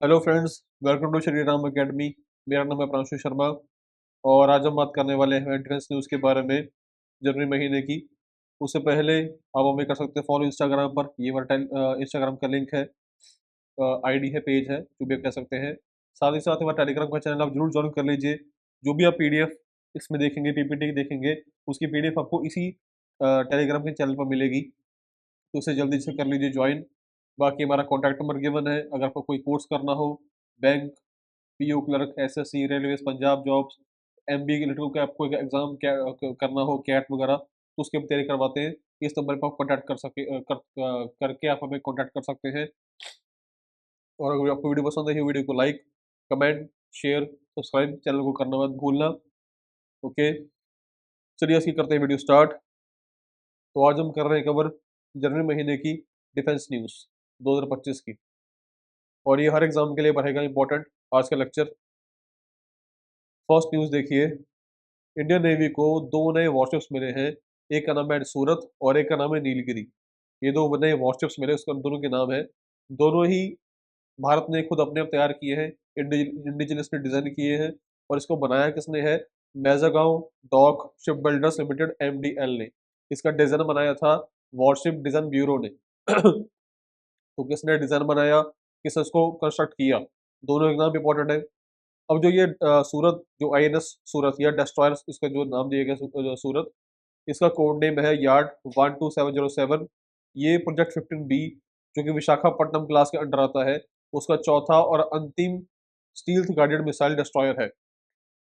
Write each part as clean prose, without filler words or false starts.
Hello friends, welcome to Shri Ram academy. मेरा नाम है प्रांशु शर्मा और आज हम बात करने वाले हैं एंट्रेंस न्यूज़ के बारे में, जनवरी महीने की। उससे पहले आप हमें कर सकते हैं फॉलो इंस्टाग्राम पर। ये हमारा इंस्टाग्राम का लिंक है, आईडी है, पेज है, जो भी आप कह सकते हैं। साथ ही साथ हमारा टेलीग्राम का चैनल आप जरूर ज्वाइन कर लीजिए। जो भी आप पीडीएफ इसमें देखेंगे, पीपीटी देखेंगे, उसकी पीडीएफ आपको इसी टेलीग्राम के चैनल पर मिलेगी, तो उसे जल्दी से कर लीजिए ज्वाइन। बाकी हमारा कॉन्टैक्ट नंबर गिवन है, अगर आपको कोई कोर्स करना हो, bank, PO clerk, SSC, railways, Punjab jobs, MBA के रिलेटेड का आपको एक एग्जाम करना हो, कैट वगैरह, तो उसकी हम तैयारी करवाते हैं। इस नंबर पर आप कॉन्टैक्ट करके आप हमें कॉन्टैक्ट कर सकते हैं। और अगर आपको वीडियो पसंद है, वीडियो को like, comment, share, subscribe channel को करना मत भूलना। ओके, चलिए इसकी करते हैं वीडियो स्टार्ट। तो आज हम कर रहे हैं कवर जनवरी महीने की डिफेंस न्यूज़ 2025 की, और ये हर एग्जाम के लिए रहेगा इंपॉर्टेंट आज का लेक्चर। फर्स्ट न्यूज़ देखिए, इंडियन नेवी को दो नए वॉरशिप्स मिले हैं। एक का नाम है सूरत और एक का नाम है नीलगिरी। ये दो नए वॉरशिप्स मिले, उसका दोनों के नाम है। दोनों ही भारत ने खुद अपने आप तैयार किए हैं, इंडिजिनसली डिजाइन किए हैं। और इसको बनाया किसने है? Mazagaon Dock Shipbuilders Limited MDL ने। इसका डिजाइन बनाया था वॉरशिप डिजाइन ब्यूरो ने। तो किसने डिजाइन बनाया, किसने इसको कंस्ट्रक्ट किया, दोनों एक नाम इंपॉर्टेंट है। अब जो ये सूरत, जो आईएनएस सूरत या डेस्ट्रॉयर, इसका जो नाम दिया गया सूरत, इसका कोड नेम है यार्ड 12707। ये प्रोजेक्ट 15B, जो कि विशाखापट्टनम क्लास के अंडर आता है, उसका चौथा और अंतिम स्टील्थ गाइडेड मिसाइल डिस्ट्रॉयर है।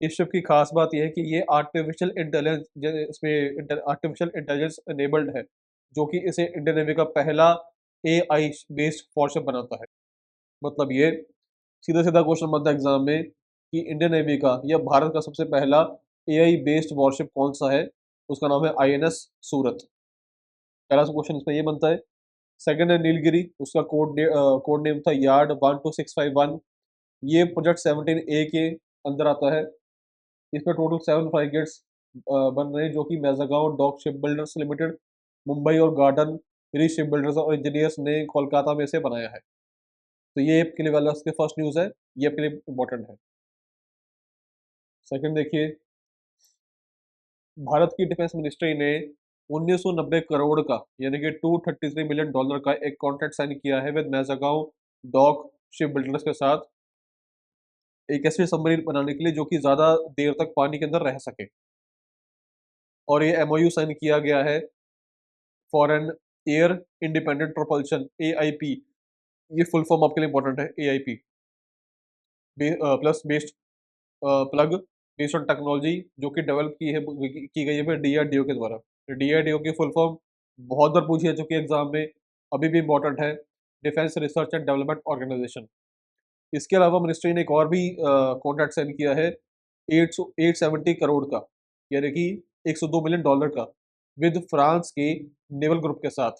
इस शिप की खास बात यह है कि ये आर्टिफिशियल इंटेलिजेंस एनेबल्ड है, जो कि इसे इंडियन नेवी का पहला एआई बेस्ड वॉरशिप बनाता है। मतलब ये सीधा सीधा क्वेश्चन बनता है एग्जाम में कि इंडियन नेवी का या भारत का सबसे पहला एआई बेस्ड वॉरशिप कौन सा है? उसका नाम है आईएनएस सूरत। पहला क्वेश्चन इसमें ये बनता है। सेकंड है नीलगिरी, उसका कोड नेम था यार्ड 12651। ये प्रोजेक्ट 17A के अंदर आता है। इसमें टोटल 7 फ्राइगेट्स बन रहे हैं, जो कि Mazagaon Dock Shipbuilders Limited, Mumbai और गार्डन री शिप बिल्डर्स और इंजीनियर्स ने कोलकाता में से बनाया है। तो ये आपके लिए वाला उसके फर्स्ट न्यूज़ है, ये आपके लिए इंपॉर्टेंट है। सेकंड देखिए, भारत की डिफेंस मिनिस्ट्री ने 1990 करोड़ का, यानी कि $233 मिलियन का एक कॉन्ट्रैक्ट साइन किया है विद मेजागांव डॉक शिप बिल्डर्स के साथ, एक ऐसी सबमरीन बनाने के लिए जो कि ज्यादा देर तक पानी के अंदर रह सके। और ये एमओयू साइन किया गया है for an air independent propulsion, AIP. ये फुल फॉर्म आपके लिए इंपॉर्टेंट है, AIP plus based plug based on technology, जो कि डेवलप की गई है डीआरडीओ के द्वारा। डीआरडीओ की फुल फॉर्म बहुत बार पूछी जा चुकी है एग्जाम में, अभी भी इंपॉर्टेंट है, defence research and development organisation. इसके अलावा मिनिस्ट्री ने एक और भी कॉन्ट्रैक्ट साइन किया है 870 करोड़ का, यानी कि $102 मिलियन का, विद फ्रांस के नेवल ग्रुप के साथ,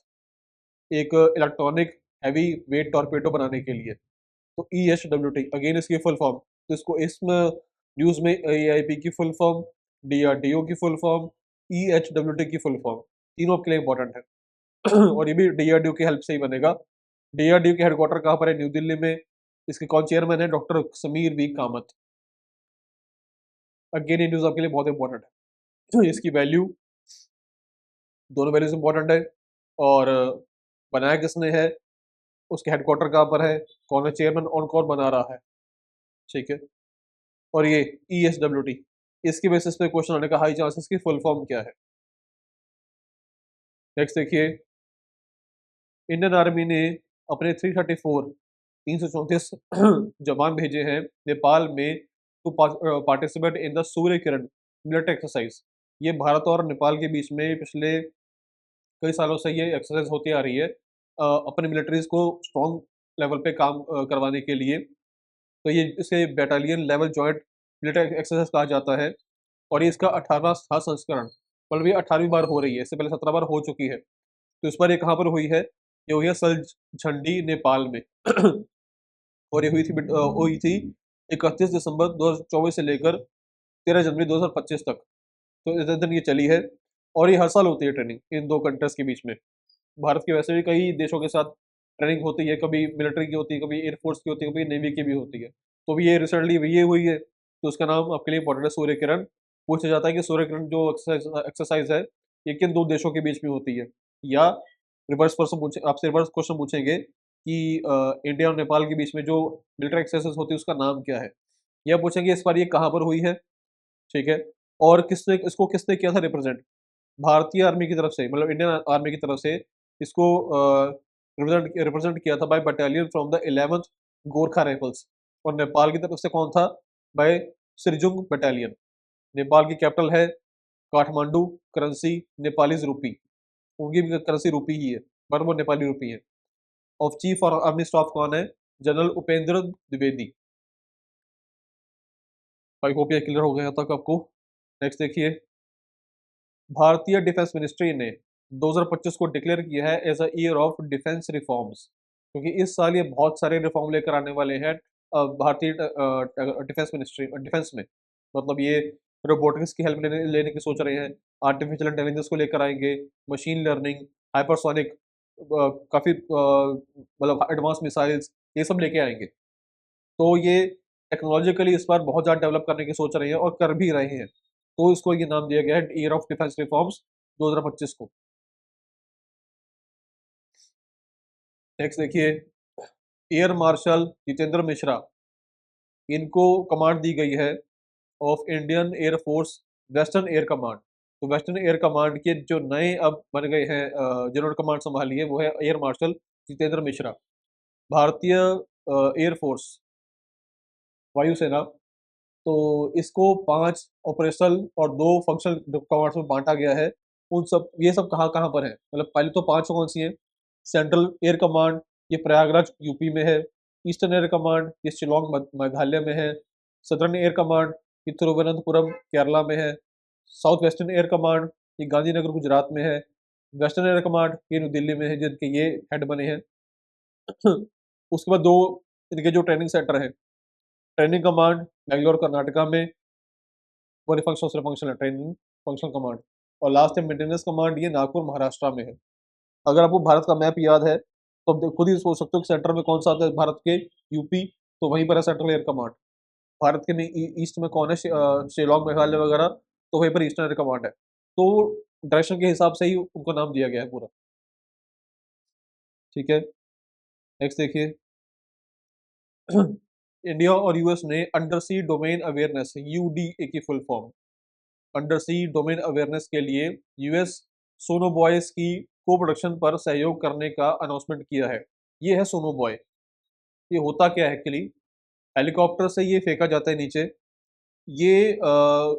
एक इलेक्ट्रॉनिक हैवी वेट टॉर्पेडो बनाने के लिए। तो EHWT अगेन इसकी फुल फॉर्म, तो इसको इसमें न्यूज़ में AIP की फुल फॉर्म, DRDO की फुल फॉर्म, EHWT की फुल फॉर्म, तीनों आपके लिए इंपॉर्टेंट है। और ये भी DRDO की हेल्प से ही बनेगा। DRDO के हेडक्वार्टर कहाँ पर है? न्यू दिल्ली में। इसके कौन चेयरमैन है? Doctor Sameer V Kamat. Again ये न्यूज़ आपके लिए बहुत इंपॉर्टेंट है। तो इसकी वैल्यू, दोनों वैल्यूज इंपॉर्टेंट है। और बनाया किसने है, उसके हेडक्वार्टर कहाँ पर है, कौन है चेयरमैन और कौन बना रहा है, ठीक है। और ये ESWT, इसकी बेसिस पे क्वेश्चन आने का हाई चांसेस की फुल फॉर्म क्या है? नेक्स्ट देखिए, इंडियन आर्मी ने अपने 334 जवान भेजे हैं नेपाल में to participate in the Surya Kiran military exercise. ये भारत और नेपाल के बीच में पिछले कई सालों से ये एक्सरसाइज होती आ रही है, अपने मिलिट्रीज को स्ट्रॉन्ग लेवल पे काम करवाने के लिए। तो ये इसे battalion level joint military exercise कहा जाता है। और ये इसका 18वां था संस्करण, मतलब ये 18वीं बार हो रही है, इससे पहले 17 बार हो चुकी है। तो इस बार ये कहाँ पर हुई है? ये हुई है सलझंडी नेपाल में। और ये हुई थी 31 दिसंबर 2024 से लेकर 13 जनवरी 2025 तक। तो इतने दिन ये चली है। और ये हर साल होती है ट्रेनिंग इन दो कंट्रीज के बीच में। भारत के वैसे भी कई देशों के साथ ट्रेनिंग होती है, कभी मिलिट्री की होती है, कभी एयरफोर्स की होती है, कभी नेवी की भी होती है। तो अभी ये रिसेंटली ये हुई है, तो उसका नाम आपके लिए इम्पोर्टेंट है, सूर्य किरण। पूछा जाता है कि सूर्य किरण जो एक्सरसाइज है, ये किन दो देशों के बीच में होती है? या रिवर्स क्वेश्चन पूछे, आपसे रिवर्स क्वेश्चन पूछेंगे कि इंडिया और नेपाल के बीच में जो मिलिट्री एक्सरसाइज होती है उसका नाम क्या है? या पूछेंगे इस बार ये कहाँ पर हुई है? ठीक है। और किसने किया था रिप्रेजेंट? भारतीय आर्मी की तरफ से, मतलब इंडियन आर्मी की तरफ से इसको रिप्रेजेंट रिप्रेजेंट किया था by battalion from the 11th Gorkha rifles. और नेपाल की तरफ से कौन था? Bye सिरजुंग battalion. नेपाल की कैपिटल है काठमांडू, करेंसी नेपालीज रूपी। उनकी भी करेंसी रूपी ही है, पर वो नेपाली रूपी है। ऑफ चीफ और आर्मी स्टाफ कौन है? General Upendra Dwivedi. I hope ये क्लियर हो गया तक आपको। नेक्स्ट देखिए, भारतीय डिफेंस मिनिस्ट्री ने 2025 को डिक्लेयर किया है as a year of defence reforms, क्योंकि इस साल ये बहुत सारे रिफॉर्म लेकर आने वाले हैं भारतीय डिफेंस मिनिस्ट्री डिफेंस में। मतलब ये रोबोटिक्स की हेल्प लेने की सोच रहे हैं, आर्टिफिशियल इंटेलिजेंस को लेकर आएंगे, मशीन लर्निंग, हाइपरसोनिक, काफ़ी मतलब एडवांस मिसाइल्स, ये सब लेके आएंगे। तो ये टेक्नोलॉजिकली इस बार बहुत ज़्यादा डेवलप करने की सोच रहे हैं और कर भी रहे हैं। तो इसको ये नाम दिया गया है ईयर ऑफ डिफेंस रिफॉर्म्स 2025 को। नेक्स्ट देखिए, एयर मार्शल जितेंद्र मिश्रा, इनको कमांड दी गई है of Indian air force western air command. तो वेस्टर्न एयर कमांड के जो नए अब बन गए हैं, जिन्होंने कमांड संभाली है, वो है एयर मार्शल जितेंद्र मिश्रा। भारतीय एयर फोर्स, वायुसेना, तो इसको 5 ऑपरेशनल और 2 फंक्शनल कमांड्स में बाँटा गया है। उन सब ये सब कहाँ-कहाँ पर है? मतलब पहले तो 5 कौन-सी हैं? सेंट्रल एयर कमांड, ये प्रयागराज यूपी में है। ईस्टर्न एयर कमांड, ये शिलांग मेघालय में है। सदर्न एयर कमांड, ये तिरुवनंतपुरम केरला में है। साउथ वेस्टर्न एयर कमांड, ये गांधीनगर गुजरात में है। वेस्टर्न एयर कमांड, ये न्यू दिल्ली में है, जिनके ये हेड बने हैं। उसके बाद 2 इनके जो ट्रेनिंग सेंटर हैं, ट्रेनिंग कमांड बैंगलोर कर्नाटका में, वो फंक्शनल ट्रेनिंग फंक्शनल कमांड। और लास्ट है मेंटेनेंस कमांड, ये नागपुर महाराष्ट्र में है। अगर आपको भारत का मैप याद है तो आप खुद ही सोच सकते हो कि सेंटर में कौन सा आता है भारत के? यूपी। तो वहीं पर है सेंट्रल एयर कमांड। भारत के ईस्ट में कौन है? शिलोंग मेघालय वगैरह, तो वहीं पर ईस्टर्न एयर कमांड है। तो डायरेक्शन के हिसाब से ही उनको नाम दिया गया है पूरा। ठीक है। नेक्स्ट देखिए, इंडिया और यूएस ने अंडर सी डोमेन अवेयरनेस, यूडीए की फुल फॉर्म, अंडर सी डोमेन अवेयरनेस के लिए यूएस सोनोबॉयस की को प्रोडक्शन पर सहयोग करने का अनाउंसमेंट किया है। ये है सोनोबॉय। ये होता क्या है एक्चुअली? हेलीकॉप्टर से ये फेंका जाता है नीचे। ये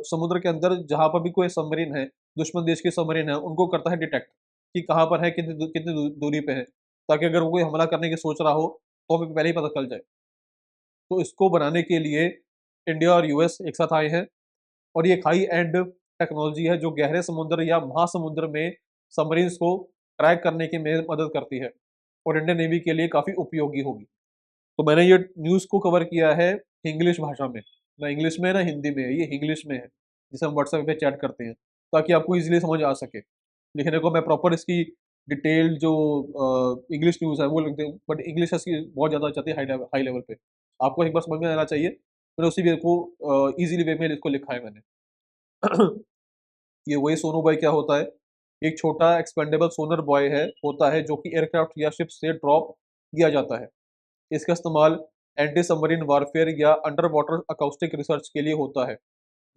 समुद्र के अंदर जहाँ पर भी कोई सबमरीन है, दुश्मन देश की सबमरीन है, उनको करता है डिटेक्ट कि कहाँ पर है, कितनी दूरी पे है, ताकि अगर वो कोई हमला करने की सोच रहा हो तो हमें पहले ही पता चल जाए। तो इसको बनाने के लिए इंडिया और यूएस एक साथ आए हैं। और ये एक हाई एंड टेक्नोलॉजी है जो गहरे समुद्र या महासमुद्र में सबमरीन्स को ट्रैक करने की में मदद करती है और इंडियन नेवी के लिए काफ़ी उपयोगी होगी। तो मैंने ये न्यूज़ को कवर किया है इंग्लिश भाषा में, ना इंग्लिश में ना हिंदी में है, ये इंग्लिश में है, जिसे हम व्हाट्सएप पे चैट करते हैं, ताकि आपको ईज़िली समझ आ सके। लिखने को मैं प्रॉपर इसकी डिटेल्ड जो इंग्लिश न्यूज़ है वो लिख दूँ, बट इंग्लिश इसकी बहुत ज़्यादा आती है हाई लेवल पे। आपको एक बार समझ में आना चाहिए, मैंने उसी वे को ईज़िली वे में इसको लिखा है मैंने। ये वही सोनो बॉय क्या होता है? एक छोटा एक्सपेंडेबल सोनर बॉय होता है जो कि एयरक्राफ्ट या शिप से ड्रॉप किया जाता है। इसका इस्तेमाल एंटी सबमरीन वारफेयर या अंडर वाटर अकाउस्टिक रिसर्च के लिए होता है।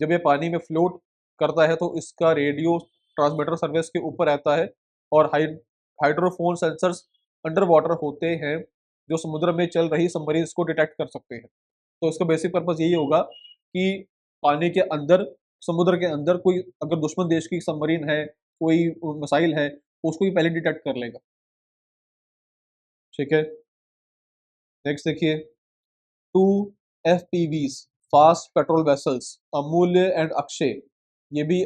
जब ये पानी में फ्लोट करता है तो इसका रेडियो ट्रांसमीटर सर्विस के ऊपर रहता है और हाइड्रोफोन सेंसर्स अंडर वाटर होते हैं जो समुद्र में चल रही सबमरीन्स को डिटेक्ट कर सकते हैं। तो इसका बेसिक पर्पस यही होगा कि पानी के अंदर, समुद्र के अंदर कोई अगर दुश्मन देश की सबमरीन है, कोई मिसाइल है, तो उसको ये पहले डिटेक्ट कर लेगा। ठीक है। नेक्स्ट देखिए, 2 एफपीवीज फास्ट पेट्रोल वेसल्स अमूल्य एंड अक्षय, ये भी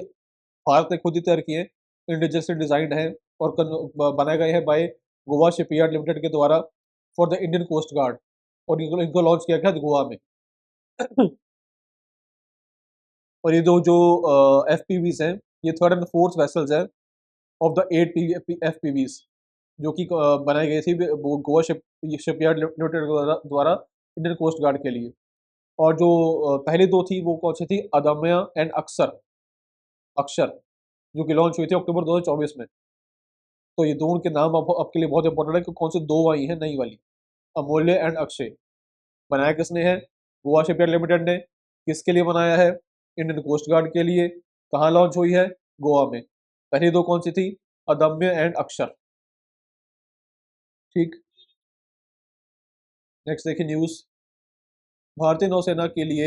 भारत ने खुद ही तैयार किए, इंडिजिनस डिजाइंड है और बनाए गए हैं बाय गोवा शिपयार्ड लिमिटेड के द्वारा for the Indian coast guard. और इनको इनको लॉन्च किया गया गोवा में। और ये जो एफपीवीज हैं, ये थर्ड एंड फोर्थ वेसल्स हैं ऑफ द 8 एफपीवीज। जो कि बनाई गई थी वो गोवा शिपयार्ड लिमिटेड द्वारा इंडियन कोस्ट गार्ड के लिए। और जो पहली दो थी वो कौन सी थी, अदम्य एंड अक्सर, अक्षर, जो कि लॉन्च हुई थी अक्टूबर 2024 में। तो ये दोनों के नाम अब आपके लिए बहुत इंपॉर्टेंट है कि कौन सी दो आई हैं नई वाली, अमूल्य एंड अक्षय। बनाया किसने है, गोवा शिपयार्ड लिमिटेड ने। किसके लिए बनाया है, इंडियन कोस्ट गार्ड के लिए। कहाँ लॉन्च हुई है, गोवा में। पहली दो कौन सी थी, अदम्य एंड अक्षर। ठीक। नेक्स्ट देखिए न्यूज। भारतीय नौसेना के लिए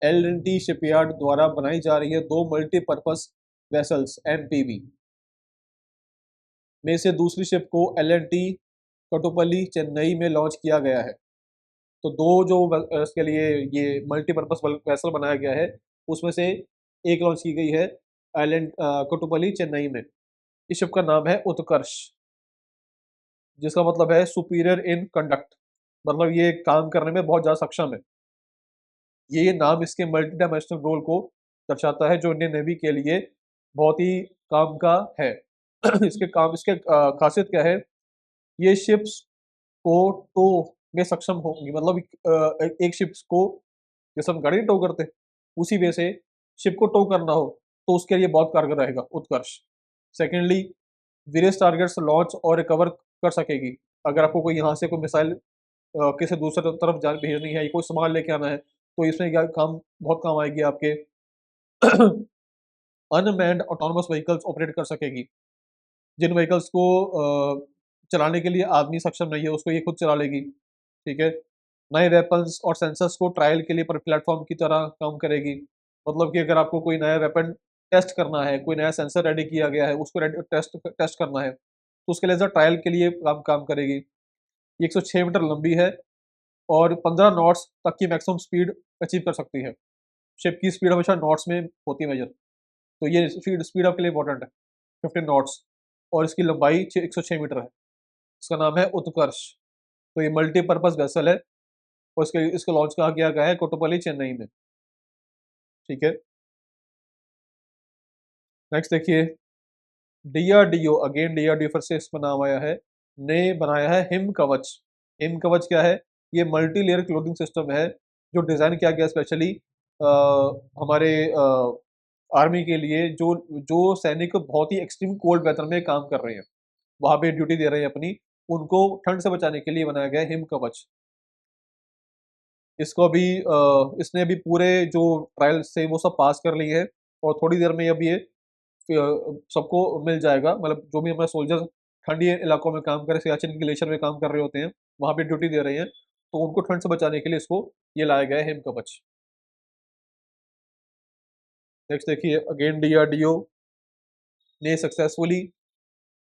एल&टी शिपयार्ड द्वारा बनाई जा रही है दो मल्टीपर्पज वेसल्स एमपीवी में से दूसरी शिप को एल&टी कटुपल्ली चेन्नई में लॉन्च किया गया है। तो दो जो इसके लिए ये मल्टीपर्पज वेसल बनाया गया है, उसमें से एक लॉन्च की गई है आइलैंड कटुपल्ली चेन्नई में। इस शिप का नाम है उत्कर्ष, जिसका मतलब है सुपीरियर इन कंडक्ट, मतलब ये काम करने में बहुत ज़्यादा सक्षम है। ये नाम इसके मल्टी डायमेंशनल रोल को दर्शाता है, जो इंडियन नेवी के लिए बहुत ही काम का है। इसके खासियत क्या है, ये शिप्स को टो में सक्षम होंगी, मतलब एक शिप्स को जैसे हम गाड़ी टो करते हैं, उसी वे से शिप को टो करना हो तो उसके लिए बहुत कारगर रहेगा उत्कर्ष। सेकेंडली, वेरियस टारगेट्स लॉन्च और रिकवर कर सकेगी। अगर आपको कोई यहाँ से कोई मिसाइल किसी दूसरे तरफ भेजनी है या कोई सामान लेके आना है, तो इसमें क्या काम, बहुत काम आएगी आपके। अनमैन्ड ऑटोनोमस व्हीकल्स ऑपरेट कर सकेगी, जिन व्हीकल्स को चलाने के लिए आदमी सक्षम नहीं है, उसको ये खुद चला लेगी। ठीक है। नए वेपन्स और सेंसर्स को ट्रायल के लिए प्लेटफॉर्म की तरह काम करेगी। मतलब कि अगर आपको कोई नया वेपन टेस्ट करना है, कोई नया सेंसर रेडी किया गया है, उसको टेस्ट करना है, तो उसके लिए ट्रायल के लिए काम करेगी। ये 106 मीटर लंबी है और 15 नॉट्स तक की मैक्सिमम स्पीड अचीव कर सकती है। शिप की स्पीड हमेशा नॉट्स में होती है मेजर, तो ये स्पीड आपके लिए इंपॉर्टेंट है, 15 नॉट्स। और इसकी लंबाई 106 मीटर है। इसका नाम है उत्कर्ष। तो ये मल्टीपर्पज वेसल है और इसको लॉन्च कहाँ किया गया है, कोट्टुपल्ली चेन्नई में। ठीक है। नेक्स्ट देखिए, डीआरडीओ, अगेन डीआरडीओ फिर से इसका नाम आया है, ने बनाया है हिम कवच। हिम कवच क्या है, ये मल्टी लेयर क्लोथिंग सिस्टम है, जो डिज़ाइन किया गया स्पेशली हमारे आर्मी के लिए, जो जो सैनिक बहुत ही एक्सट्रीम कोल्ड वेदर में काम कर रहे हैं, वहाँ पे ड्यूटी दे रहे हैं अपनी, उनको ठंड से बचाने के लिए बनाया गया है हिम कवच। इसको अभी इसने अभी पूरे जो ट्रायल्स थे वो सब पास कर ली है, और थोड़ी देर में अब ये सबको मिल जाएगा। मतलब जो भी हमारे सोल्जर्स ठंडी इलाकों में काम कर रहे, सियाचिन ग्लेशियर में काम कर रहे होते हैं, वहाँ पे ड्यूटी दे रहे हैं, तो उनको ठंड से बचाने के लिए इसको ये लाया गया है हिम कवच। नेक्स्ट देखिए, अगेन डीआरडीओ ने सक्सेसफुली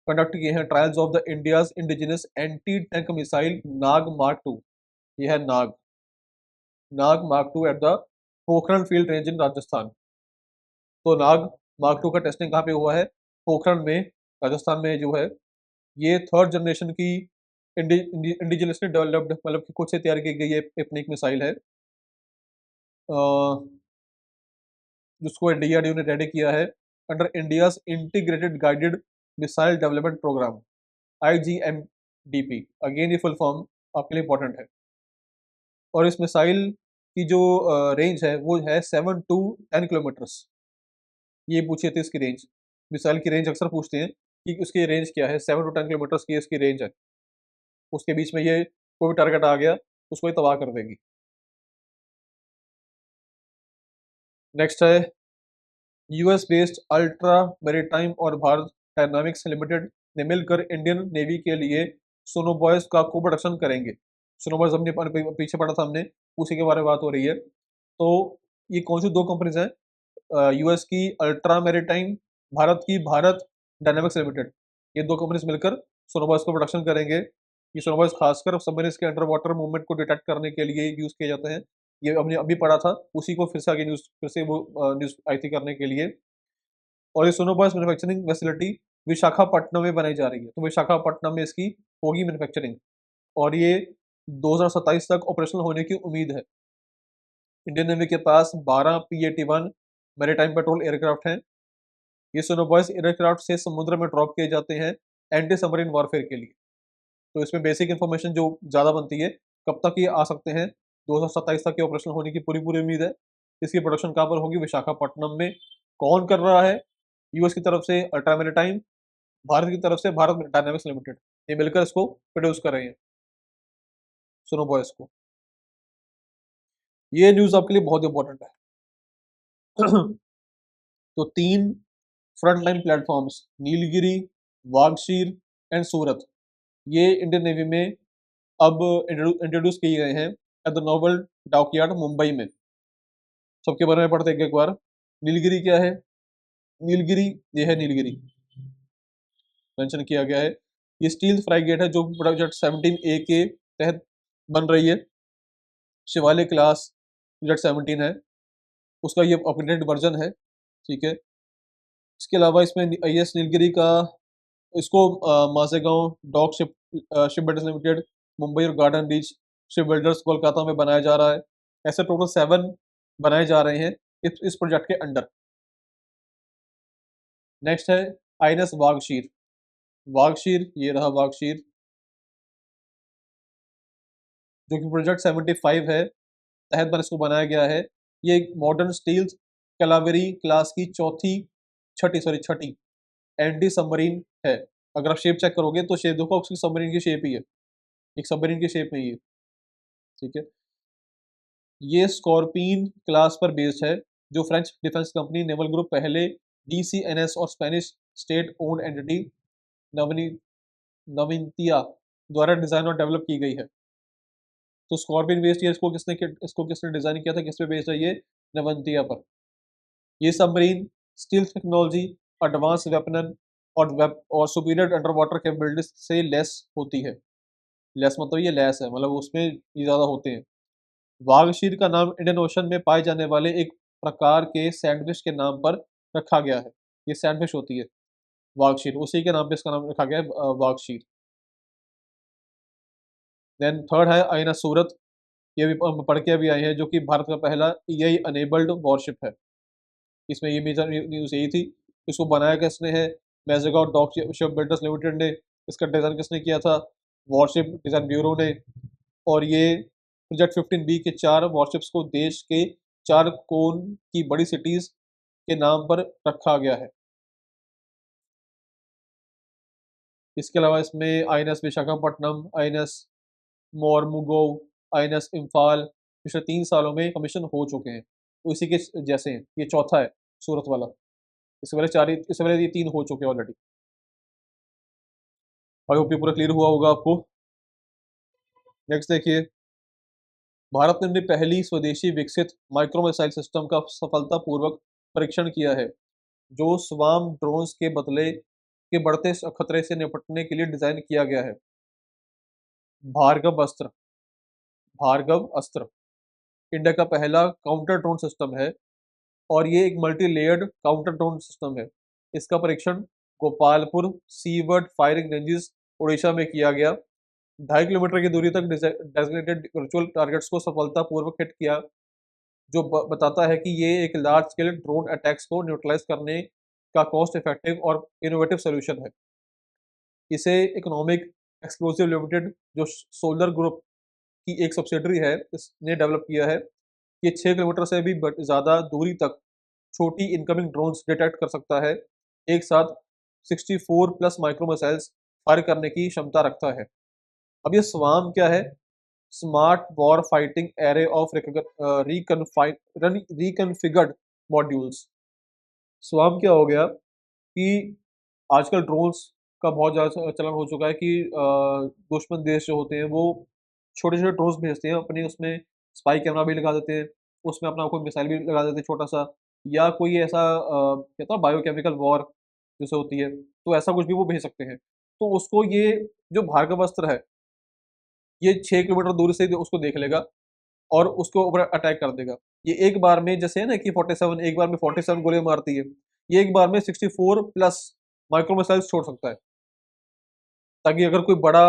कंडक्ट किए हैं trials of the India's indigenous anti tank missile Nag Mark 2। ये है Nag Mark 2 at the Pokhran field range in Rajasthan. तो नाग मार्क 2 का टेस्टिंग कहाँ पे हुआ है, पोखरण में, राजस्थान में जो है। ये थर्ड जनरेशन की इंडिजिनसली डेवलप्ड, मतलब कि खुद से तैयार की गई अपनी एक मिसाइल है, जिसको डीआरडीओ ने रेडी किया है under India's integrated guided missile development programme, IGMDP। Again ये फुल फॉर्म आपके लिए इंपॉर्टेंट है। और इस मिसाइल की जो रेंज है वो है 7 to 10 किलोमीटर्स। ये पूछे थे इसकी रेंज, मिसाइल की रेंज अक्सर पूछते हैं कि उसकी रेंज क्या है, 7 to 10 किलोमीटर्स की इसकी रेंज है। उसके बीच में ये कोई भी टारगेट आ गया, उसको ये तबाह कर देगी। नेक्स्ट है, यूएस बेस्ड अल्ट्रा मैरीटाइम और भारत डायनामिक्स लिमिटेड ने मिलकर इंडियन नेवी के लिए सोनोबॉयज का को प्रोडक्शन करेंगे। सोनोबॉयज हमने पीछे पढ़ा था हमने, उसी के बारे में बात हो रही है। तो ये कौन सी दो कंपनीज हैं, यूएस की अल्ट्रा मैरीटाइम, भारत की भारत डायनामिक्स लिमिटेड। ये दो कंपनीज मिलकर सोनोबॉयज को प्रोडक्शन करेंगे। ये सोनोबॉयज खासकर सबमरीन्स के अंडर वाटर मूवमेंट को डिटेक्ट करने के लिए यूज़ किए जाते हैं। ये हमने अभी पढ़ा था, उसी को फिर से आगे न्यूज़, फिर से वो न्यूज़ आई थी करने के लिए। और ये सोनोबॉयज मैन्युफैक्चरिंग फैसिलिटी विशाखापट्टनम में बनाई जा रही है, तो विशाखापट्टनम में इसकी होगी मैन्युफैक्चरिंग, और ये 2027 तक ऑपरेशनल होने की उम्मीद है। इंडियन नेवी के पास 12 P-81 मैरीटाइम पेट्रोल एयरक्राफ्ट हैं। ये सोनोबॉयज एयरक्राफ्ट से समुद्र में ड्रॉप किए जाते हैं एंटी सबमरीन वॉरफेयर के लिए। तो इसमें बेसिक इन्फॉर्मेशन जो ज़्यादा बनती है, कब तक ये आ सकते हैं, 2027 तक ये ऑपरेशनल होने की पूरी पूरी उम्मीद है। इसकी प्रोडक्शन कहाँ पर होगी, विशाखापट्टनम में। कौन कर रहा है, यूएस की तरफ से अल्ट्रा मैरीटाइम, भारत की तरफ से भारत डायनामिक्स लिमिटेड, ये मिलकर इसको प्रोड्यूस कर रहे हैं। सुनो बॉयस को, ये न्यूज़ आपके लिए बहुत इंपॉर्टेंट है। तो 3 front line platforms, Nilgiri, Vaghsheer and Surat, ये इंडियन नेवी में अब इंट्रोड्यूस किए गए हैं at the naval dockyard Mumbai में। सबके बारे में पढ़ते हैं एक बार। नीलगिरी क्या है, नीलगिरी, ये है नीलगिरी, मेंशन किया गया है। ये स्टील फ्राइगेट है जो प्रोजेक्ट 17A के तहत बन रही है। शिवालिक क्लास प्रोजेक्ट 17 है, उसका ये अपग्रेडेड वर्जन है, ठीक है। इसके अलावा इसमें IS नीलगिरी का, इसको Mazagaon Dock Shipbuilders Limited, Mumbai और Garden Reach Shipbuilders Kolkata में बनाया जा रहा है। ऐसे टोटल 7 बनाए जा रहे हैं इस प्रोजेक्ट के अंडर। नेक्स्ट है INS वागशीर। वागशीर, ये रहा वागशीर, जो कि प्रोजेक्ट 75 है तहत बन इसको बनाया गया है। ये एक मॉडर्न स्टील कैलावेरी क्लास की छठी एंटी सबमरीन है। अगर आप शेप चेक करोगे तो शेप देखो, उसकी सबमरीन की शेप ही है, एक सबमरीन की शेप में ही है, ठीक है। ये स्कॉर्पिन क्लास पर बेस्ड है, जो French defence company naval group पहले DCNS और स्पेनिश स्टेट ओन्ड एंटिटी नवनी नविंतिया द्वारा डिजाइन और डेवलप की गई है। तो स्कॉर्पिन बेस्ड ये, इसको किसने डिजाइन किया था, किस पे बेस्ड है ये, नवंतिया पर। ये सबमरीन स्टील टेक्नोलॉजी, एडवांस वेपनन और सुपीरियर अंडर वाटर कैपेबिलिटीज से लेस होती है। लेस मतलब ये लेस है, मतलब उसमें ये ज़्यादा होते हैं। वागशीर का नाम इंडियन ओशन में पाए जाने वाले एक प्रकार के सैंडविच के नाम पर रखा गया है। ये सैंडविच होती है वागशीर, उसी के नाम पे इसका नाम रखा गया है वागशीर। देन थर्ड है INS सूरत, ये भी हम पढ़ के अभी आए हैं, जो कि भारत का पहला EI अनेबल्ड वॉरशिप है। इसमें ये मेजर न्यूज़ यही थी। इसको बनाया किसने है, मैजेगांव डॉक शिप बिल्डर्स लिमिटेड ने। इसका डिज़ाइन किसने किया था, वॉरशिप डिज़ाइन ब्यूरो ने। और ये प्रोजेक्ट 15B के 4 वॉरशिप्स को देश के 4 कोन की बड़ी सिटीज़ के नाम पर रखा गया है। इसके अलावा इसमें INS Visakhapatnam, INS मोरमुगो, INS Imphal पिछले 3 सालों में कमीशन हो चुके हैं। तो इसी के जैसे हैं, ये चौथा है सूरत वाला। इससे पहले ये 3 हो चुके हैं ऑलरेडी। आई होप ये पूरा क्लियर हुआ होगा आपको। नेक्स्ट देखिए, भारत ने अपनी पहली स्वदेशी विकसित माइक्रो मिसाइल सिस्टम का सफलतापूर्वक परीक्षण किया है, जो स्वाम ड्रोन्स के बदले के बढ़ते खतरे से निपटने के लिए डिजाइन किया गया है। भार्गव अस्त्र, भार्गव अस्त्र इंडिया का पहला काउंटर ड्रोन सिस्टम है, और ये एक multi layered counter drone system है। इसका परीक्षण Gopalpur seaward firing ranges Orissa में किया गया। 2.5 किलोमीटर की दूरी तक डेजिग्नेटेड वर्चुअल टारगेट्स को सफलतापूर्वक हिट किया, जो बताता है कि ये एक लार्ज स्केल ड्रोन अटैक्स को न्यूट्रलाइज करने का कॉस्ट इफेक्टिव और इनोवेटिव सोल्यूशन है। इसे इकोनॉमिक एक्सप्लोसिव लिमिटेड, जो सोलर ग्रुप की एक सब्सिडरी है, इसने डेवलप किया है। ये 6 किलोमीटर से भी ज़्यादा दूरी तक छोटी इनकमिंग ड्रोन्स डिटेक्ट कर सकता है। एक साथ 64 प्लस माइक्रो मिसाइल्स फायर करने की क्षमता रखता है। अब ये स्वाम क्या है, smart war fighting array of reconfigured modules. Swarm क्या हो गया कि आजकल ड्रोन्स का बहुत ज़्यादा चलन हो चुका है कि दुश्मन देश जो होते हैं वो छोटे छोटे ड्रोन्स भेजते हैं अपने, उसमें स्पाई कैमरा भी लगा देते हैं, उसमें अपना कोई मिसाइल भी लगा देते हैं छोटा सा, या कोई ऐसा कहता है बायोकेमिकल वॉर जैसे होती है, तो ऐसा कुछ भी वो भेज सकते हैं। तो उसको ये जो भार्गव अस्त्र है, ये 6 किलोमीटर दूर से उसको देख लेगा और उसके ऊपर अटैक कर देगा। ये एक बार में, जैसे है ना कि 47 एक बार में 47 गोलियां मारती है, ये एक बार में 64 प्लस माइक्रो मिसाइल्स छोड़ सकता है, ताकि अगर कोई बड़ा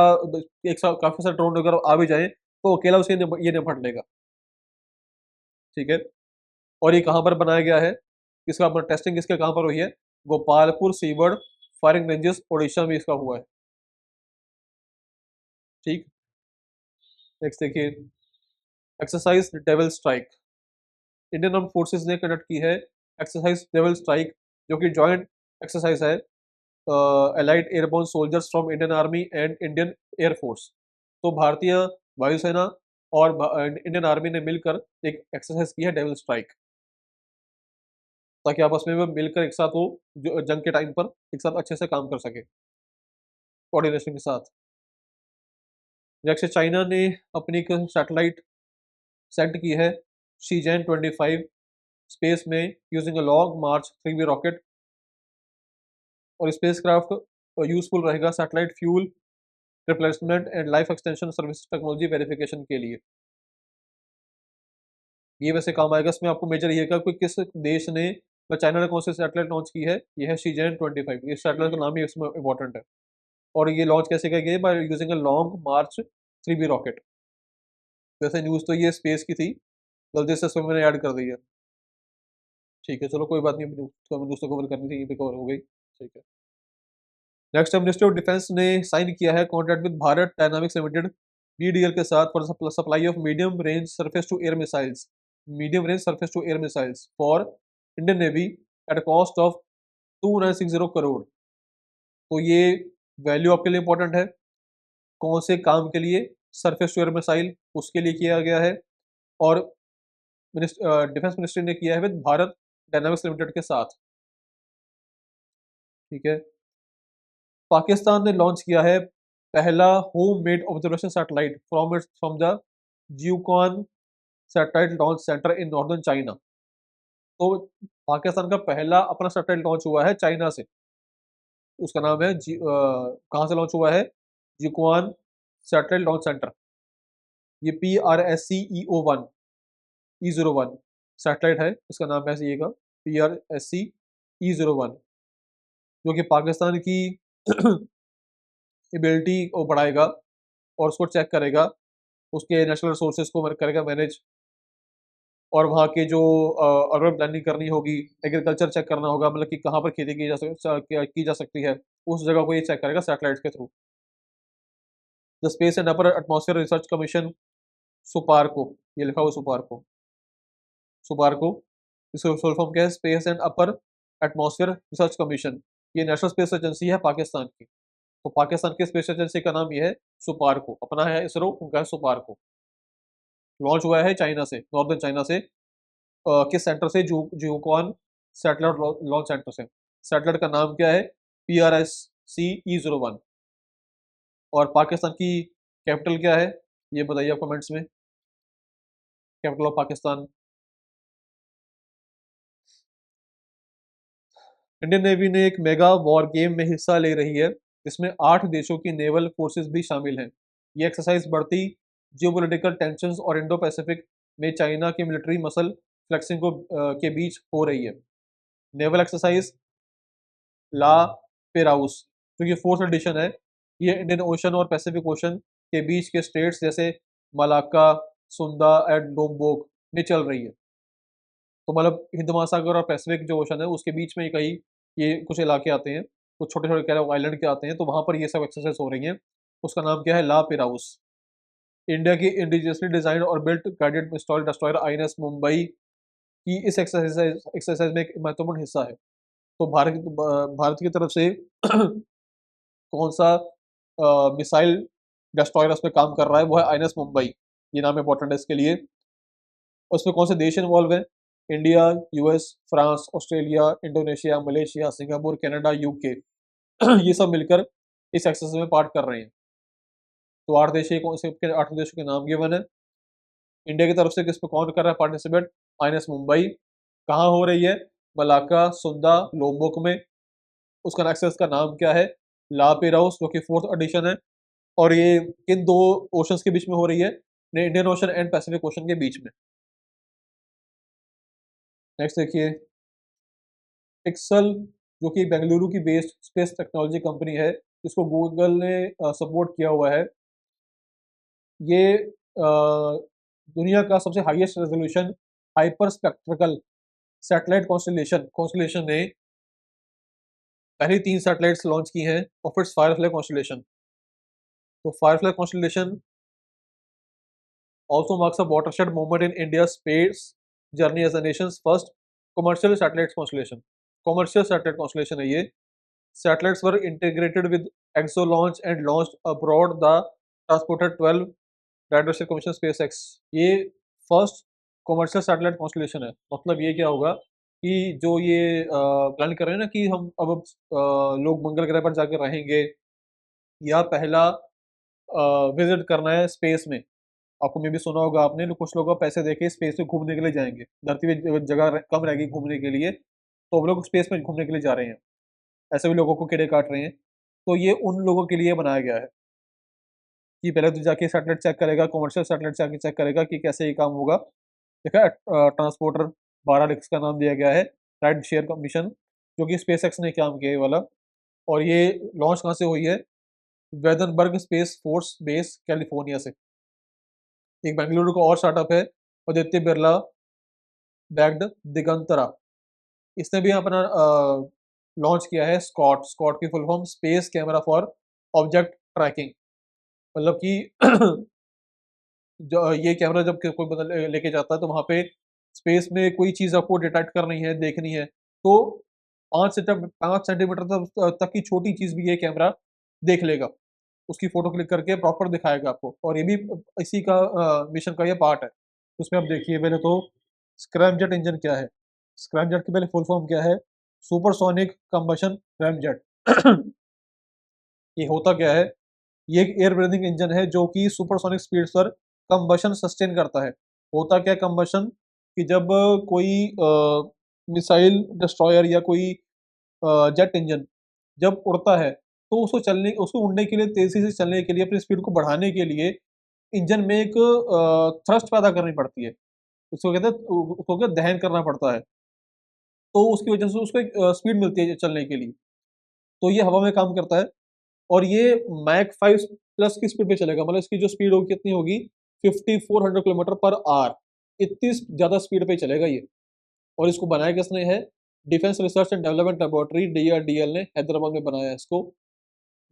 एक साथ काफी सारे ड्रोन अगर आ भी जाए तो अकेला उसे ये निपट लेगा, ठीक है। और ये कहाँ पर बनाया गया है, इसका टेस्टिंग इसके कहाँ पर हुई है, Gopalpur seaward firing ranges Orissa में इसका हुआ है। ठीक। नेक्स्ट देखिए, exercise devil strike. Indian arm forces ने कंडक्ट की है एक्सरसाइज डेविल स्ट्राइक, जो कि जॉइंट एक्सरसाइज है allied airborne soldiers from Indian army and Indian air force. तो भारतीय वायुसेना और इंडियन आर्मी ने मिलकर एक एक्सरसाइज की है डेविल स्ट्राइक, ताकि आपस में वो मिलकर एक साथ वो जो जंग के टाइम पर एक साथ अच्छे से काम कर सके कोऑर्डिनेशन के साथ। नेक्स्ट, चाइना ने अपनी एक सैटेलाइट सेंड की है शीजैन 25 स्पेस में using a long March 3B rocket, और स्पेस क्राफ्ट यूजफुल रहेगा satellite fuel replacement and life extension service technology verification के लिए। ये वैसे काम आएगा। इसमें आपको मेजर ये कि किस देश ने चाइना ने कौन सी सैटेलाइट लॉन्च की है, ये है शीजैन 25। इस सैटेलाइट का नाम ही इसमें इंपॉर्टेंट है। और ये लॉन्च कैसे किया गया, by using a long March 3B rocket. वैसे न्यूज़ तो ये स्पेस की थी, गलती से इसमें मैंने ऐड कर दी है। ठीक है, चलो कोई बात नहीं, न्यूज़ तो कवर करनी थी, ये भी कवर हो गई। ठीक है। नेक्स्ट, मिनिस्ट्री ऑफ डिफेंस ने साइन किया है contract with Bharat dynamics limited BDL के साथ for supply of medium range surface to air missiles, medium range surface to air missiles for Indian navy at a cost of 2960 crore. तो ये value आपके लिए important है। कौन से काम के लिए? सरफेस टू एयर मिसाइल, उसके लिए किया गया है। और डिफेंस मिनिस्ट्री ने किया है विद भारत डायनामिक्स लिमिटेड के साथ। ठीक है। पाकिस्तान ने लॉन्च किया है पहला home made observation satellite from the Jiuquan satellite launch centre in northern China. तो पाकिस्तान का पहला अपना सैटेलाइट लॉन्च हुआ है चाइना से। उसका नाम है कहाँ से लॉन्च हुआ है? जियोकॉन सैटेलाइट लॉन्च सेंटर। ये PRSC-E01 E01 सैटेलाइट है, इसका नाम ऐसे ही PRSC-E01, जो कि पाकिस्तान की एबिलिटी को बढ़ाएगा और उसको चेक करेगा, उसके नेशनल रिसोर्सेज को करेगा मैनेज, और वहाँ के जो अर्बन प्लानिंग करनी होगी, एग्रीकल्चर चेक करना होगा, मतलब कि कहाँ पर खेती की जा सकती है, उस जगह को ये चेक करेगा सैटेलाइट के through. The space and upper atmosphere research commission SUPARCO, ये लिखा हुआ सुपारको, सुपारको इसका फुल फॉर्म क्या है? Space and upper atmosphere research commission. ये नेशनल स्पेस एजेंसी है पाकिस्तान की। तो पाकिस्तान की स्पेस एजेंसी का नाम ये है सुपारको, अपना है इसरो, उनका है सुपारको। लॉन्च हुआ है चाइना से, नॉर्दर्न चाइना से, किस सेंटर से? जुकॉन सैटेलाइट लॉन्च सेंटर से। सैटेलाइट का नाम क्या है? PRSC-E01। और पाकिस्तान की कैपिटल क्या है, ये बताइए आप कमेंट्स में, capital of Pakistan. Indian navy ने एक मेगा वॉर गेम में हिस्सा ले रही है, जिसमें 8 देशों की नेवल फोर्सेस भी शामिल हैं। ये एक्सरसाइज बढ़ती जियोपॉलिटिकल टेंशंस और इंडो पैसिफिक में चाइना की मिलिट्री मसल फ्लेक्सिंग के बीच हो रही है। नेवल एक्सरसाइज ला पेराउस, जो कि 4th एडिशन है, ये इंडियन ओशन और पैसिफिक ओशन के बीच के स्टेट्स जैसे मलाक्का, सुंदा एंड लोम्बोक में चल रही है। तो मतलब हिंद महासागर और पैसिफिक जो ओशन है, उसके बीच में कहीं ये कुछ इलाके आते हैं, कुछ छोटे छोटे कह आइलैंड के आते हैं, तो वहाँ पर ये सब एक्सरसाइज हो रही हैं। उसका नाम क्या है? ला पेराउस। इंडिया की इंडिजियसली डिजाइन और built guided missile destroyer INS Mumbai की इस एक्सरसाइज में एक महत्वपूर्ण हिस्सा है। तो भारत की तरफ से कौन सा मिसाइल डिस्ट्रॉयर उसमें काम कर रहा है, वो है INS मुंबई। ये नाम इंपॉर्टेंट है इसके लिए। उसमें कौन से देश इन्वॉल्व है? India, US, France, Australia, Indonesia, Malaysia, Singapore, Canada, UK ये सब मिलकर इस एक्सरसाइज में पार्ट कर रहे हैं। तो 8 देश, कौन से 8 देशों के नाम गिवन है। इंडिया की तरफ से किस पे कौन कर रहा है पार्टिसिपेट? INS मुंबई। कहाँ हो रही है? मलाक्का, सुंदा, लोम्बोक में। उसका एक्सरसाइज का नाम क्या है? ला पेराउस, जो कि 4th एडिशन है। और ये किन 2 ओशंस के बीच में हो रही है? Indian ocean and Pacific ocean के बीच में। नेक्स्ट देखिए, पिक्सल, जो कि बेंगलुरु की बेस्ड स्पेस टेक्नोलॉजी कंपनी है, जिसको गूगल ने सपोर्ट किया हुआ है। ये दुनिया का सबसे highest resolution hyperspectral satellite constellation ने पहली 3 सैटेलाइट्स लॉन्च की हैं ऑफ इट्स फायरफ्लाई कॉन्स्टलेशन। तो Firefly constellation also marks a watershed moment in India's space journey as the nation's first commercial satellite constellation. Commercial satellite constellation है ये. Satellites were integrated with EXO launch and launched abroad the transported 12 Directorship Commission SpaceX. ये first commercial satellite constellation है. मतलब ये क्या होगा कि जो ये प्लान कर रहे हैं ना कि हम अब लोग मंगल ग्रह पर जाकर रहेंगे या पहला विजिट करना है स्पेस में. आपको मे भी सुना होगा आपने, कुछ लोग पैसे देके स्पेस में घूमने के लिए जाएंगे. धरती पे जगह कम रहेगी घूमने के लिए, तो वो लोग स्पेस में घूमने के लिए जा रहे हैं. ऐसे भी लोगों को कीड़े काट रहे हैं. तो ये उन लोगों के लिए बनाया गया है कि पहले तो जाके सैटेलाइट चेक करेगा, कॉमर्शियल सैटेलाइट जाके चेक करेगा कि कैसे ये काम होगा. देखा है, ट्रांसपोर्टर 12 का नाम दिया गया है, राइट शेयर का मिशन, जो कि स्पेस एक्स ने काम किया ये वाला. और ये लॉन्च कहाँ से हुई है? वेदनबर्ग स्पेस फोर्स बेस कैलिफोर्निया से. एक बेंगलुरु का और स्टार्टअप है आदित्य बिरला बैक्ड दिगंतरा. इसने भी अपना लॉन्च किया है स्कॉट. स्कॉट की full form space camera for object tracking. मतलब कि जो ये कैमरा जब कोई बंदा लेके जाता है तो वहाँ पे स्पेस में कोई चीज़ आपको डिटेक्ट करनी है, देखनी है, तो 5 सेंटीमीटर तक की छोटी चीज़ भी ये कैमरा देख लेगा. उसकी फ़ोटो क्लिक करके प्रॉपर दिखाएगा आपको. और ये भी इसी का मिशन का ये पार्ट है. उसमें आप देखिए पहले तो स्क्रैमजेट इंजन क्या है? स्क्रैमजेट की पहले फुल फॉर्म क्या है? Supersonic combustion ramjet. ये होता क्या है? ये एक एयर ब्रीथिंग इंजन है जो कि सुपरसोनिक स्पीड्स पर कंबशन सस्टेन करता है. होता क्या कंबशन कि जब कोई मिसाइल डिस्ट्रॉयर या कोई जेट इंजन जब उड़ता है तो उसको उड़ने के लिए, तेजी से चलने के लिए, अपनी स्पीड को बढ़ाने के लिए इंजन में एक थ्रस्ट पैदा करनी पड़ती है. उसको क्या दहन करना पड़ता है. तो उसकी वजह से उसको एक स्पीड मिलती है चलने के लिए. तो ये हवा में काम करता है और ये मैक 5 प्लस की स्पीड पे चलेगा. मतलब इसकी जो स्पीड होगी कितनी होगी? 5400 किलोमीटर पर आवर. इतनी ज़्यादा स्पीड पे चलेगा ये. और इसको बनाया किसने है? Defence research and development laboratory DRDL ने हैदराबाद में बनाया है इसको.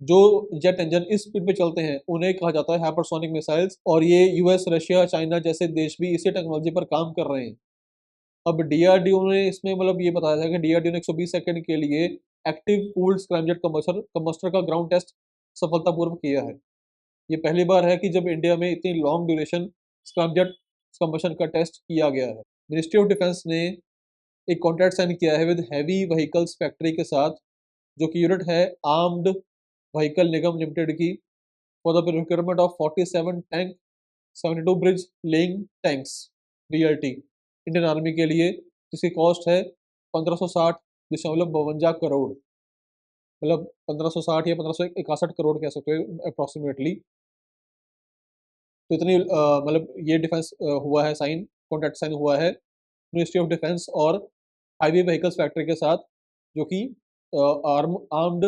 जो जेट इंजन इस स्पीड पे चलते हैं उन्हें कहा जाता है हाइपरसोनिक मिसाइल्स. और ये यूएस, रशिया, चाइना जैसे देश भी इसी टेक्नोलॉजी पर काम कर रहे हैं. अब DRDO ने इसमें मतलब ये बताया था कि DRDO ने 120 सेकंड के लिए एक्टिव कूल्ड स्क्रैमजेट कम्बस्टर का ग्राउंड टेस्ट सफलतापूर्वक किया है. ये पहली बार है कि जब इंडिया में इतनी लॉन्ग ड्यूरेशन स्क्रैमजेट कम्बशन का टेस्ट किया गया है. मिनिस्ट्री ऑफ डिफेंस ने एक कॉन्ट्रैक्ट साइन किया है विद हैवी व्हीकल्स फैक्ट्री के साथ, जो कि यूनिट है आर्म्ड व्हीकल निगम लिमिटेड की, for the procurement of 47 tank 72 bridge laying tanks BRT Indian army के लिए, जिसकी कॉस्ट है 1560.52 करोड़. मतलब 1560 या 1561 करोड़ कह सकते हो अप्रॉक्सीमेटली. तो इतनी मतलब ये डिफेंस हुआ है साइन, कॉन्ट्रैक्ट साइन हुआ है मिनिस्ट्री ऑफ डिफेंस और हाईवे व्हीकल्स फैक्ट्री के साथ, जो कि आर्म्ड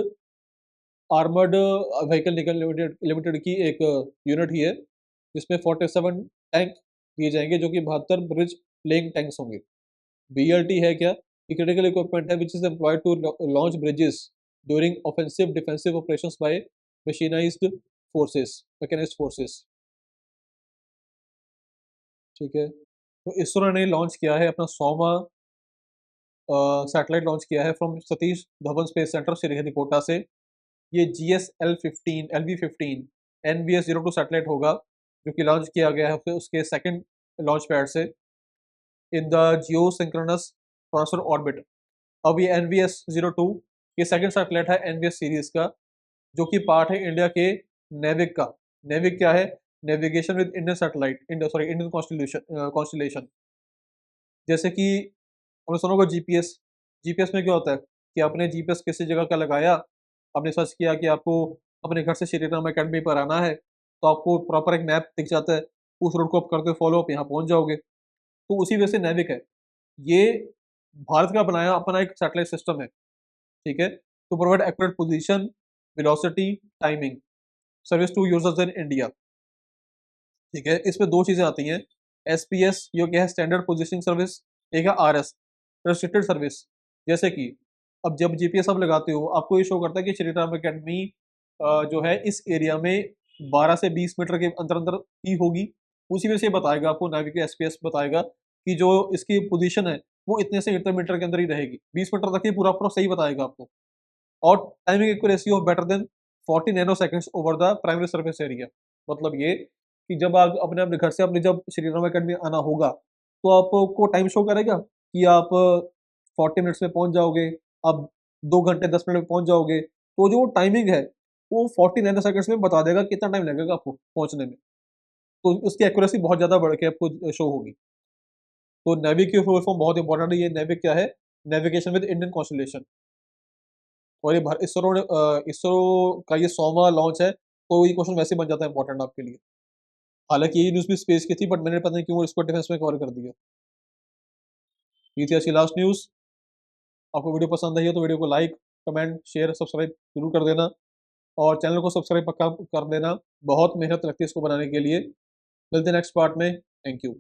व्हीकल निगम लिमिटेड की एक यूनिट ही है, जिसमें 47 टैंक दिए जाएंगे, जो कि 72 ब्रिज लेइंग टैंक्स होंगे. BLT है क्या? क्रिटिकल इक्विपमेंट है which is employed to launch bridges during offensive defensive operations by mechanised forces, mechanised forces. ठीक है. तो इसरो ने लॉन्च किया है अपना 100वां सैटेलाइट लॉन्च किया है from Satish Dhawan space centre Sriharikota से. ये GSLV-15 LV-15 NVS-02 सैटेलाइट होगा, जो कि लॉन्च किया गया है फिर उसके सेकंड लॉन्च पैड से in the Jio synchronous transfer orbit. अब ये NVS-02 ये सेकंड सैटेलाइट है NVS सीरीज का, जो कि पार्ट है इंडिया के नेविक का. नेविक क्या है? Navigation with Indian satellite, Indian constellation. जैसे कि हमने सुना होगा GPS. GPS में क्या होता है कि आपने GPS किसी जगह का लगाया, आपने सर्च किया कि आपको अपने घर से श्री राम अकेडमी पर आना है, तो आपको प्रॉपर एक मैप दिख जाता है. उस रूट को आप करते फॉलो, आप यहाँ पहुँच जाओगे. तो उसी वजह से नेविक है. ये भारत का बनाया अपना एक सैटेलाइट सिस्टम है. ठीक है. To provide accurate position, velocity, timing service to users in India. ठीक है. इसमें दो चीज़ें आती हैं. SPS जो क्या है? Standard positioning service. एक है RS रेस्ट्रिक्टेड सर्विस. जैसे कि अब जब GPS आप लगाते हो, आपको ये शो करता है कि श्री राम अकेडमी जो है इस एरिया में 12 से 20 मीटर के अंदर अंदर ही होगी। उसी में से बताएगा आपको नाविक एसपीएस बताएगा कि जो इसकी पोजीशन है वो इतने से इतने मीटर के अंदर ही रहेगी। 20 मीटर तक ही पूरा पूरा सही बताएगा आपको। और timing accuracy of better than 40 nano seconds over the primary surface area. मतलब ये कि जब आप अपने अपने घर से अपने जब श्री राम अकेडमी आना होगा तो आपको टाइम शो करेगा कि आप 40 मिनट्स में पहुंच जाओगे, आप 2 घंटे 10 मिनट में पहुंच जाओगे। तो जो टाइमिंग है वो 40 नैनो सेकंड्स में बता देगा कितना टाइम लगेगा आपको पहुंचने में। तो उसकी एक्यूरेसी बहुत ज़्यादा बढ़ के आपको शो होगी। तो नेविक की फुल फॉर्म बहुत इंपॉर्टेंट है। ये नेविक क्या है? Navigation with Indian constellation. और ये इसरो का ये 100वां लॉन्च है, तो ये क्वेश्चन वैसे ही बन जाता है इंपॉर्टेंट आपके लिए। हालाँकि ये न्यूज़ भी स्पेस की थी बट मैंने पता नहीं क्यों इसको डिफेंस में कवर कर दिया। ये थी आज की लास्ट न्यूज़। आपको वीडियो पसंद आई हो तो वीडियो को लाइक, कमेंट, शेयर, सब्सक्राइब ज़रूर कर देना और चैनल को सब्सक्राइब पक्का कर देना। बहुत मेहनत लगती है इसको बनाने के लिए। मिलते हैं नेक्स्ट पार्ट में। Thank you.